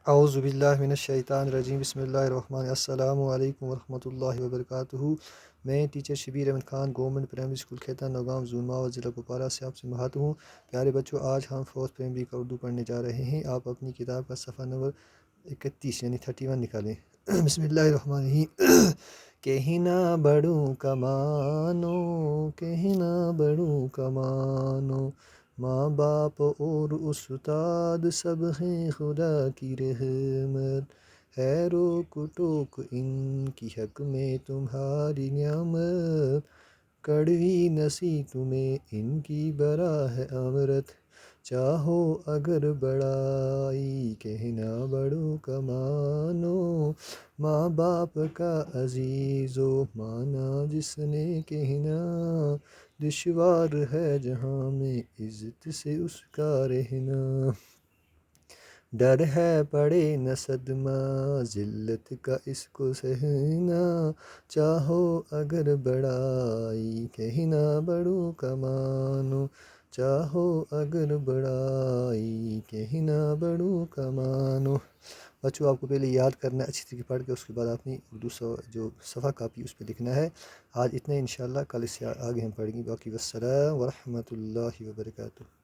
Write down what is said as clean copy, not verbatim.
اعوذ باللہ من الشیطان الرجیم بسم اللہ الرحمن الرحیم السلام علیکم ورحمۃ اللہ وبرکاتہ۔ میں teacher Shabir Ahmad Khan government primary school Khaita Nowgam zone Mawah ضلع کپوارہ سے آپ سے مخاطب ہوں۔ پیارے بچوں، آج ہم فورتھ پرائمری کا اردو پڑھنے جا رہے ہیں۔ آپ اپنی کتاب کا صفحہ نمبر 31 یعنی 31 نکالیں۔ بسم اللہ الرحمن الرحیم۔ کہنا بڑوں کا مانو، کہنا بڑوں کا مانو، ماں باپ اور استاد سب ہیں خدا کی رحمت، ہے روک ٹوک ان کی حق میں تمہاری نعمت، کڑوی نصیحت میں ان کی برا ہے امرت، چاہو اگر بڑائی کہنا بڑوں کا مانو، ماں باپ کا عزیز و مانا جس نے کہنا، دشوار ہے جہاں میں عزت سے اس کا رہنا، ڈر ہے پڑے نہ صدمہ ذلت کا اس کو سہنا، چاہو اگر بڑائی کہنا بڑوں کا مانو، چاہو اگر بڑائی کہنا بڑوں کا مانو۔ بچوں، آپ کو پہلے یاد کرنا ہے اچھی طریقے پڑھ کے، اس کے بعد اپنی اردو جو صفحہ کاپی اس پہ لکھنا ہے۔ آج اتنا انشاءاللہ، کل اس سے آگے ہم پڑھیں گے۔ باقی والسلام ورحمۃ اللہ وبرکاتہ۔